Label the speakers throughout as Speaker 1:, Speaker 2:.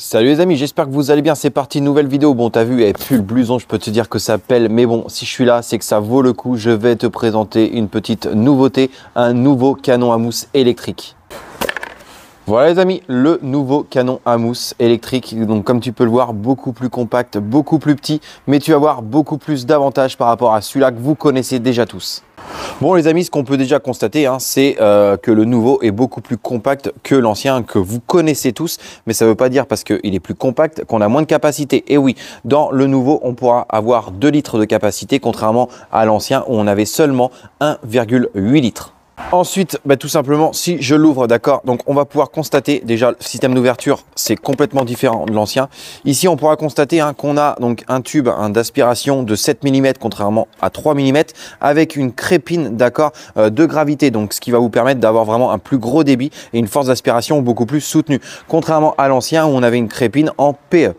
Speaker 1: Salut les amis, j'espère que vous allez bien. C'est parti, nouvelle vidéo. Bon, t'as vu, elle pue le blouson, je peux te dire que ça pèle. Mais bon, si je suis là, c'est que ça vaut le coup. Je vais te présenter une petite nouveauté, un nouveau canon à mousse électrique. Voilà les amis, le nouveau canon à mousse électrique. Donc comme tu peux le voir, beaucoup plus compact, beaucoup plus petit. Mais tu vas avoir beaucoup plus d'avantages par rapport à celui-là que vous connaissez déjà tous. Bon les amis, ce qu'on peut déjà constater, c'est que le nouveau est beaucoup plus compact que l'ancien que vous connaissez tous. Mais ça ne veut pas dire parce qu'il est plus compact qu'on a moins de capacité. Et oui, dans le nouveau, on pourra avoir 2 litres de capacité, contrairement à l'ancien où on avait seulement 1,8 litres. Ensuite, tout simplement, si je l'ouvre, d'accord, donc on va pouvoir constater déjà le système d'ouverture, c'est complètement différent de l'ancien. Ici, on pourra constater qu'on a donc un tube d'aspiration de 7 mm contrairement à 3 mm avec une crépine, d'accord, de gravité, donc ce qui va vous permettre d'avoir vraiment un plus gros débit et une force d'aspiration beaucoup plus soutenue, contrairement à l'ancien où on avait une crépine en PE.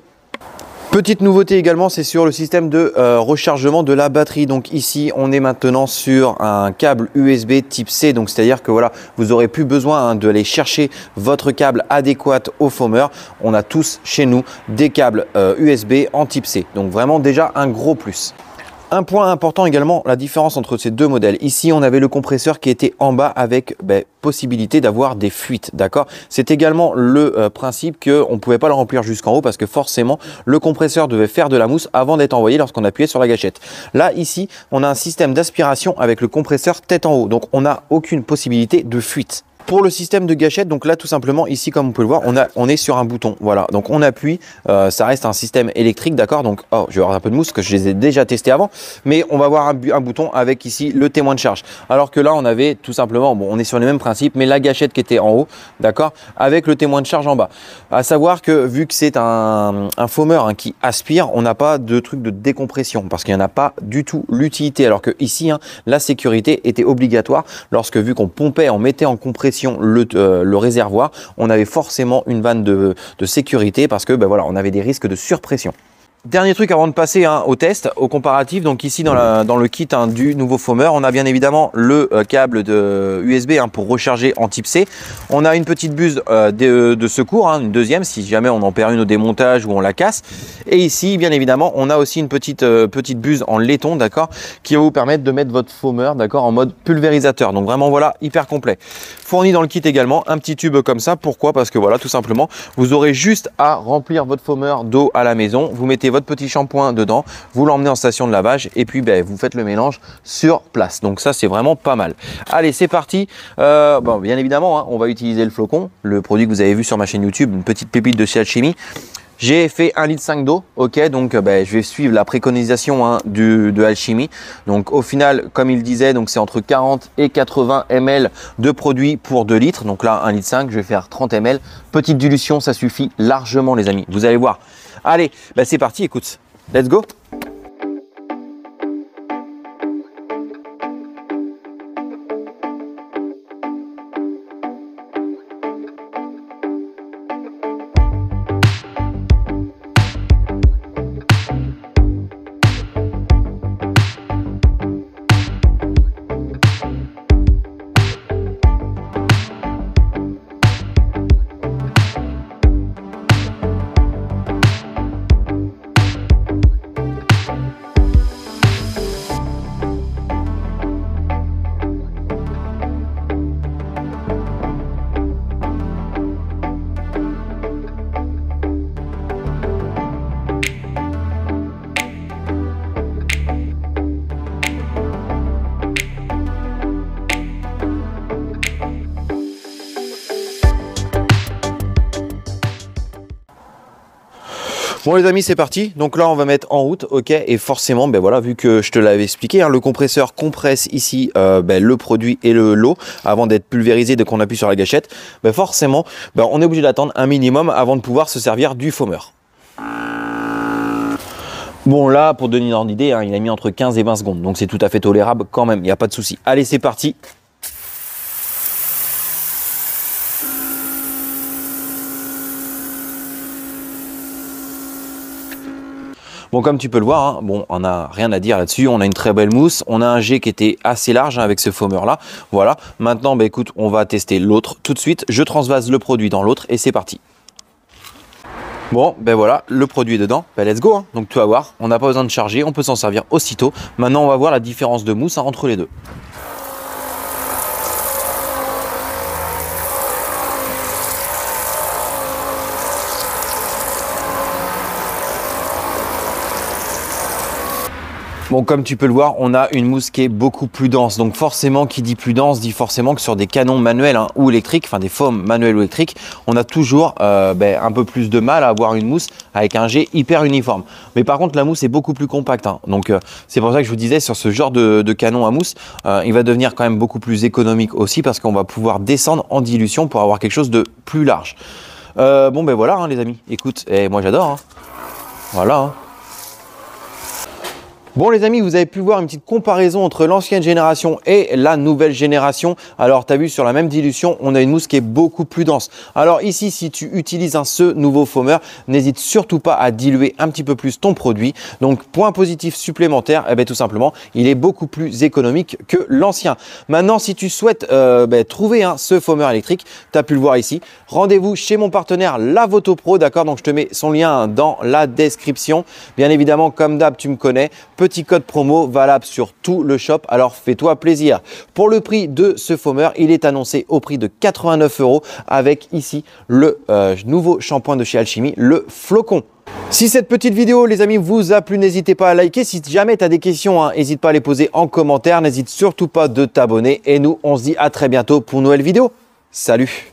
Speaker 1: Petite nouveauté également, c'est sur le système de rechargement de la batterie. Donc ici, on est maintenant sur un câble USB type C. Donc c'est-à-dire que voilà, vous n'aurez plus besoin de aller chercher votre câble adéquat au foamer. On a tous chez nous des câbles USB en type C. Donc vraiment déjà un gros plus. Un point important également, la différence entre ces deux modèles. Ici, on avait le compresseur qui était en bas avec possibilité d'avoir des fuites, d'accord. C'est également le principe qu'on ne pouvait pas le remplir jusqu'en haut parce que forcément, le compresseur devait faire de la mousse avant d'être envoyé lorsqu'on appuyait sur la gâchette. Là, ici, on a un système d'aspiration avec le compresseur tête en haut. Donc, on n'a aucune possibilité de fuite. Pour le système de gâchette, donc là tout simplement ici comme on peut le voir, on est sur un bouton, voilà, donc on appuie, ça reste un système électrique, d'accord, donc je vais avoir un peu de mousse parce que je les ai déjà testés avant, mais on va avoir un bouton avec ici le témoin de charge, alors que là on avait tout simplement, bon on est sur les mêmes principes, mais la gâchette qui était en haut, d'accord, avec le témoin de charge en bas. À savoir que vu que c'est un foamer qui aspire, on n'a pas de truc de décompression parce qu'il n'y en a pas du tout l'utilité, alors que ici la sécurité était obligatoire lorsque vu qu'on pompait, on mettait en compression le réservoir, on avait forcément une vanne de sécurité parce que voilà, on avait des risques de surpression. Dernier truc avant de passer au test, au comparatif, donc ici dans le kit du nouveau foamer, on a bien évidemment le câble de USB pour recharger en type C. On a une petite buse de secours, une deuxième si jamais on en perd une au démontage ou on la casse. Et ici, bien évidemment, on a aussi une petite buse en laiton, d'accord, qui va vous permettre de mettre votre foamer, d'accord, en mode pulvérisateur. Donc vraiment voilà, hyper complet. Fourni dans le kit également un petit tube comme ça. Pourquoi? Parce que voilà, tout simplement, vous aurez juste à remplir votre foamer d'eau à la maison. Vous mettez votre petit shampoing dedans, vous l'emmenez en station de lavage et puis vous faites le mélange sur place. Donc ça c'est vraiment pas mal. Allez, c'est parti. Bien évidemment, on va utiliser le flocon, le produit que vous avez vu sur ma chaîne YouTube, une petite pépite de chez Alchemy. J'ai fait 1,5 litre d'eau, ok, donc je vais suivre la préconisation de Alchemy. Donc au final, comme il disait, donc c'est entre 40 et 80 ml de produit pour 2 litres. Donc là, 1,5 litre, je vais faire 30 ml. Petite dilution, ça suffit largement les amis, vous allez voir. Allez, c'est parti, écoute, let's go. Bon les amis, c'est parti. Donc là on va mettre en route, ok, et forcément voilà, vu que je te l'avais expliqué, le compresseur compresse ici le produit et l'eau avant d'être pulvérisé dès qu'on appuie sur la gâchette. Forcément on est obligé d'attendre un minimum avant de pouvoir se servir du foamer. Bon là, pour donner une ordre d'idée, il a mis entre 15 et 20 secondes, donc c'est tout à fait tolérable quand même, il n'y a pas de souci. Allez, c'est parti. Bon, comme tu peux le voir, on n'a rien à dire là-dessus. On a une très belle mousse. On a un jet qui était assez large avec ce foamer-là. Voilà. Maintenant, écoute, on va tester l'autre tout de suite. Je transvase le produit dans l'autre et c'est parti. Bon, ben voilà, le produit est dedans. Ben let's go, hein. Donc tu vas voir, on n'a pas besoin de charger, on peut s'en servir aussitôt. Maintenant, on va voir la différence de mousse, hein, entre les deux. Bon, comme tu peux le voir, on a une mousse qui est beaucoup plus dense. Donc forcément, qui dit plus dense, dit forcément que sur des canons manuels, hein, ou électriques, enfin des foams manuels ou électriques, on a toujours un peu plus de mal à avoir une mousse avec un jet hyper uniforme. Mais par contre, la mousse est beaucoup plus compacte, hein. Donc c'est pour ça que je vous disais, sur ce genre de canon à mousse, il va devenir quand même beaucoup plus économique aussi, parce qu'on va pouvoir descendre en dilution pour avoir quelque chose de plus large. Bon, ben voilà, hein, les amis. Écoute, moi j'adore, hein. Voilà, hein. Bon les amis, vous avez pu voir une petite comparaison entre l'ancienne génération et la nouvelle génération. Alors tu as vu, sur la même dilution, on a une mousse qui est beaucoup plus dense. Alors ici, si tu utilises ce nouveau foamer, n'hésite surtout pas à diluer un petit peu plus ton produit. Donc point positif supplémentaire, tout simplement, il est beaucoup plus économique que l'ancien. Maintenant, si tu souhaites trouver ce foamer électrique, tu as pu le voir ici, rendez-vous chez mon partenaire Lavotopro, d'accord? Donc je te mets son lien dans la description. Bien évidemment, comme d'hab, tu me connais. Petit code promo valable sur tout le shop, alors fais-toi plaisir. Pour le prix de ce foamer, il est annoncé au prix de 89 € avec ici le nouveau shampoing de chez Alchimie, le flocon. Si cette petite vidéo, les amis, vous a plu, n'hésitez pas à liker. Si jamais tu as des questions, n'hésite pas à les poser en commentaire. N'hésite surtout pas de t'abonner. Et nous, on se dit à très bientôt pour une nouvelle vidéo. Salut!